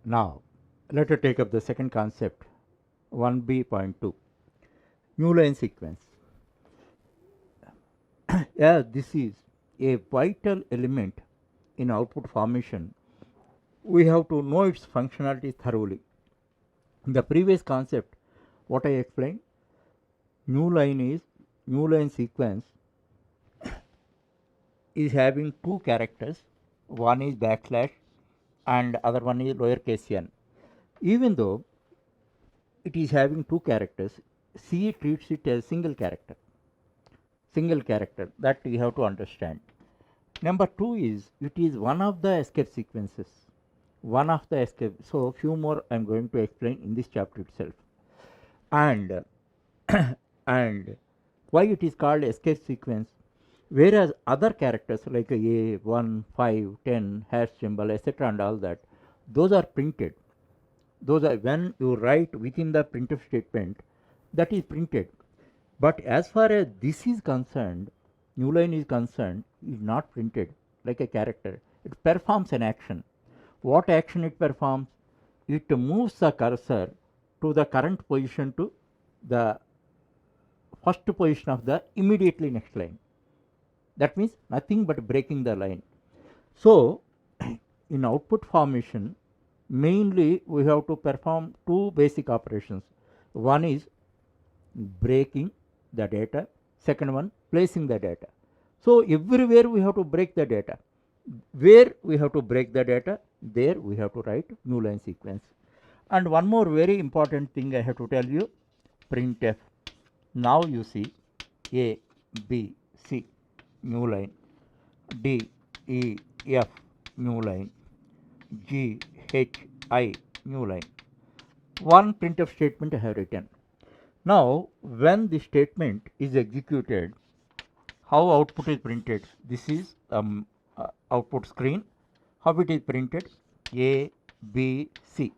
Now, let us take up the second concept, 1b.2, new line sequence. Yeah, this is a vital element in output formation. We have to know its functionality thoroughly. In the previous concept, what I explained, new line sequence is having two characters. One is backslash and other one is lowercase n. Even though it is having two characters, C treats it as single character, that you have to understand. Number two is it is one of the escape sequences, one of the escape. So few more I am going to explain in this chapter itself. And and why it is called escape sequence, whereas other characters like a 1 5 10 hash symbol etc and all that, those are printed. Those are when you write within the printf statement, that is printed. But as far as this is concerned, new line is concerned, is not printed like a character. It performs an action. What action it performs? It moves the cursor to the current position, to the first position of the immediately next line. That means nothing but breaking the line. So, in output formation, mainly we have to perform two basic operations. One is breaking the data, second one placing the data. So, everywhere we have to break the data. Where we have to break the data, there we have to write new line sequence. And one more very important thing I have to tell you, printf. Now you see A, B, C, new line, D, E, F, new line, G, H, I, new line. One printf statement I have written. Now, when the statement is executed, how output is printed? This is output screen. How it is printed? A, B, C.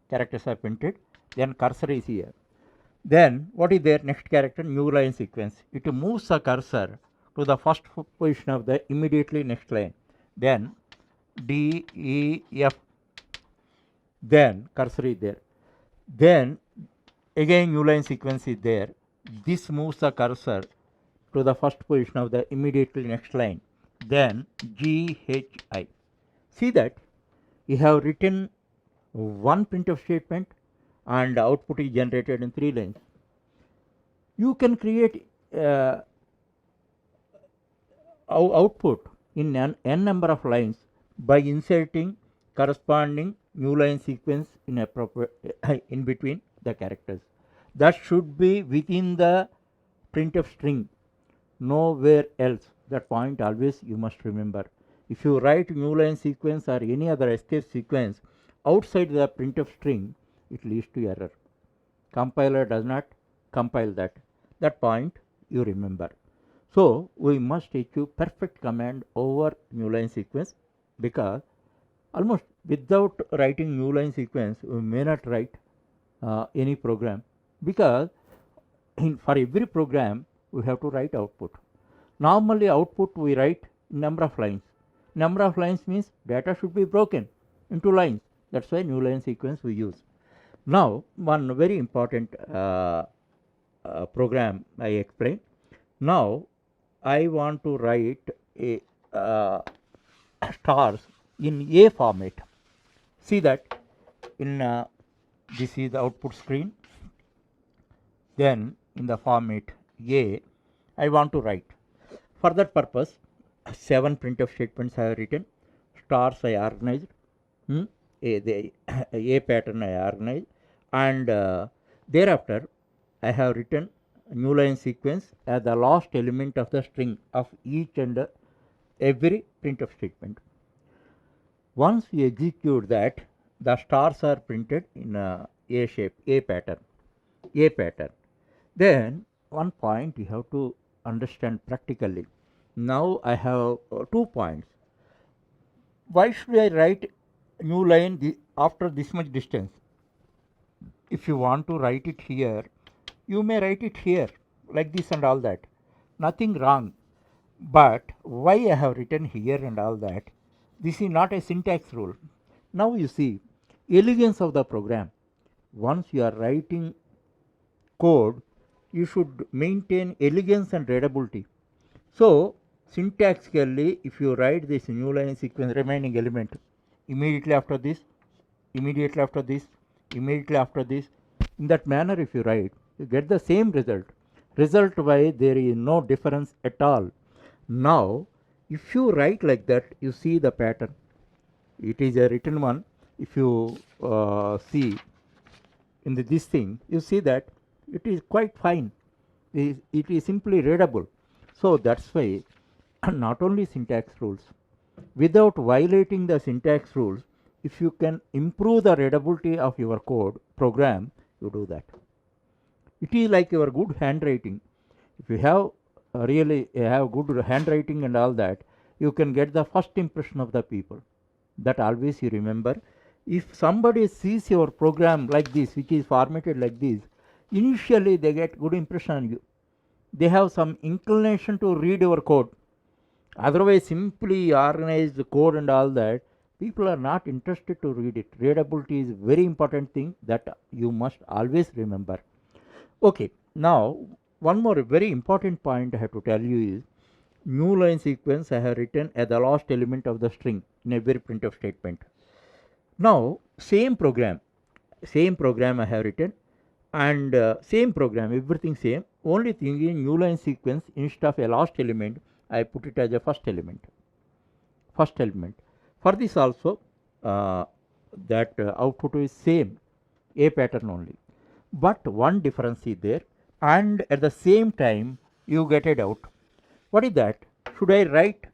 Characters are printed. Then cursor is here. Then what is their next character? New line sequence. It moves the cursor to the first position of the immediately next line. Then D, E, F. Then cursor is there. Then again new line sequence is there. This moves the cursor to the first position of the immediately next line. Then G, H, I. See that you have written one printf statement and output is generated in 3 lines. You can create output in n number of lines by inserting corresponding new line sequence in appropriate in between the characters. That should be within the printf string, nowhere else. That point always you must remember. If you write new line sequence or any other escape sequence outside the printf string, it leads to error. Compiler does not compile that. That point you remember. So we must achieve perfect command over new line sequence, because almost without writing new line sequence we may not write any program, because for every program we have to write output. Normally output we write number of lines. Number of lines means data should be broken into lines. That's why new line sequence we use. Now one very important program I explain. Now I want to write a stars in A format. See that in this is the output screen. Then in the format A, I want to write. For that purpose, 7 printf statements I have written. Stars I organized. The A pattern I organized, and thereafter I have written new line sequence as the last element of the string of each and every printf statement. Once we execute that, the stars are printed in a shape, A pattern. Then one point you have to understand practically. Now I have 2 points. Why should I write new line after this much distance? If you want to write it here, you may write it here like this and all that. Nothing wrong. But why I have written here and all that? This is not a syntax rule. Now you see, Elegance of the program. Once you are writing code, you should maintain elegance and readability. So, syntactically, if you write this new line sequence remaining element immediately after this, immediately after this, immediately after this, in that manner, if you write, you get the same result. Result wise, there is no difference at all. Now, if you write like that, you see the pattern. It is a written one. If you see in this thing, you see that it is quite fine. It is simply readable. So that's why not only syntax rules, without violating the syntax rules, if you can improve the readability of your code program, you do that. It is like your good handwriting. If you have really have good handwriting and all that, you can get the first impression of the people. That always you remember. If somebody sees your program like this, which is formatted like this, initially they get good impression on you. They have some inclination to read your code. Otherwise, simply organize the code and all that, people are not interested to read it. Readability is very important thing that you must always remember. Okay, now one more very important point I have to tell you is new line sequence I have written as the last element of the string in every printf statement. Now same program I have written, and same program, everything same. Only thing in new line sequence, instead of a last element, I put it as a first element. First element. For this also, that output is same, a pattern only. But one difference is there, and at the same time, you get a doubt. What is that? Should I write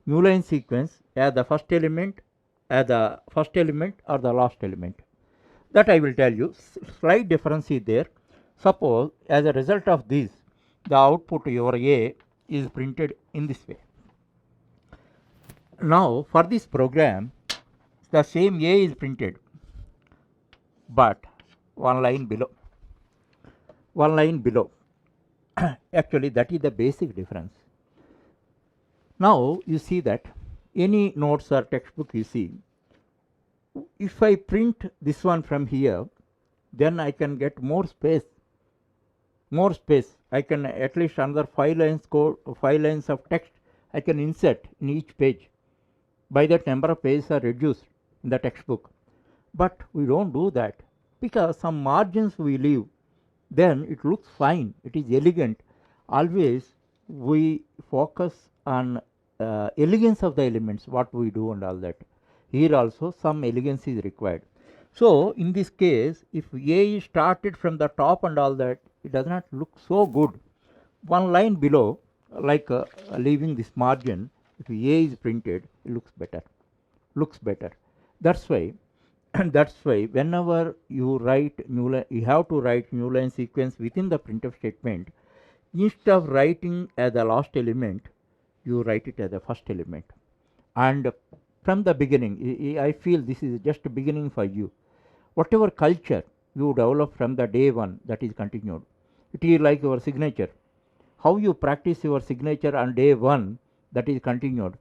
new line sequence as the first element, or the last element? That I will tell you. Slight difference is there. Suppose as a result of this, the output your A is printed in this way. Now for this program, the same A is printed, but one line below. One line below. Actually, that is the basic difference. Now you see that any notes or textbook you see, if I print this one from here, then I can get more space. More space. I can at least another 5 lines code, 5 lines of text I can insert in each page. By that number of pages are reduced in the textbook. But we don't do that because some margins we leave. Then it looks fine. It is elegant. Always we focus on elegance of the elements, what we do and all that. Here also some elegance is required. So in this case, if A is started from the top and all that, it does not look so good. One line below, like leaving this margin, if A is printed, it looks better. Looks better. That's why that's why whenever you write new line, you have to write new line sequence within the printf statement. Instead of writing as the last element, you write it as the first element. And from the beginning, I feel this is just a beginning for you. Whatever culture you develop from the day one, that is continued. It is like your signature. How you practice your signature on day one, that is continued.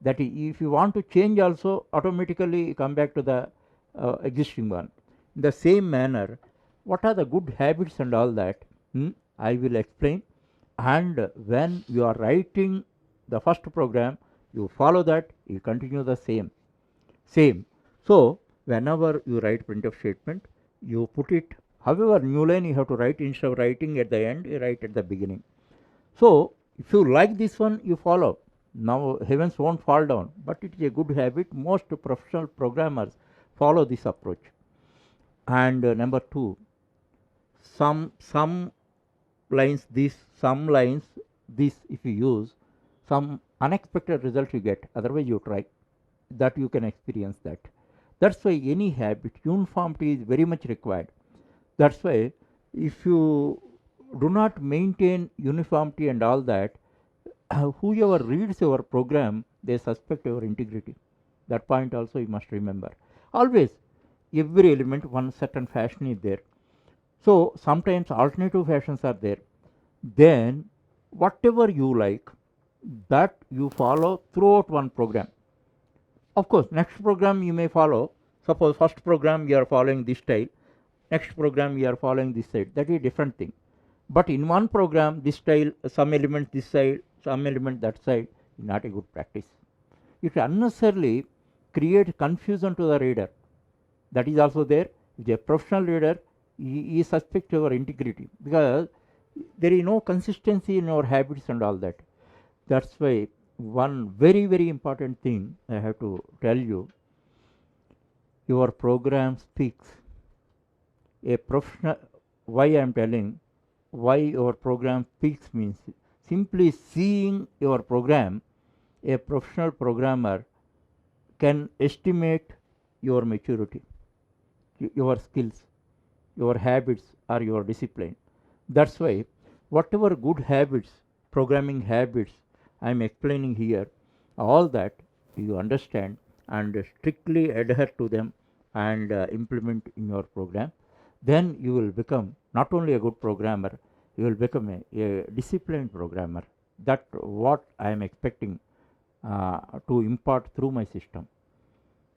That is, if you want to change also, automatically come back to the existing one. In the same manner, what are the good habits and all that, I will explain. And when you are writing the first program, you follow that, you continue the same. So whenever you write printf statement, you put it, however new line you have to write, instead of writing at the end, you write at the beginning. So if you like this one, you follow. Now heavens won't fall down, but it is a good habit. Most professional programmers follow this approach. And number two, some lines this, some lines this, if you use, some unexpected result you get. Otherwise you try. That you can experience that. That's why any habit, uniformity is very much required. That's why if you do not maintain uniformity and all that, whoever reads your program, they suspect your integrity. That point also you must remember. Always, every element, one certain fashion is there. So sometimes alternative fashions are there. Then whatever you like, that you follow throughout one program. Of course, next program you may follow Suppose first program you are following this style, next program you are following this side, that is a different thing. But in one program, this style, some element this side, some element that side, is not a good practice. It unnecessarily create confusion to the reader. That is also there. If a professional reader, he is suspect your integrity, because there is no consistency in your habits and all that. That's why one very, very important thing I have to tell you, your program speaks. A professional, why I am telling, why your program speaks means, simply seeing your program, a professional programmer can estimate your maturity, your skills, your habits, or your discipline. That's why whatever good habits, programming habits I am explaining here, all that you understand and strictly adhere to them and implement in your program, then you will become not only a good programmer, you will become a disciplined programmer. That what I am expecting to impart through my system.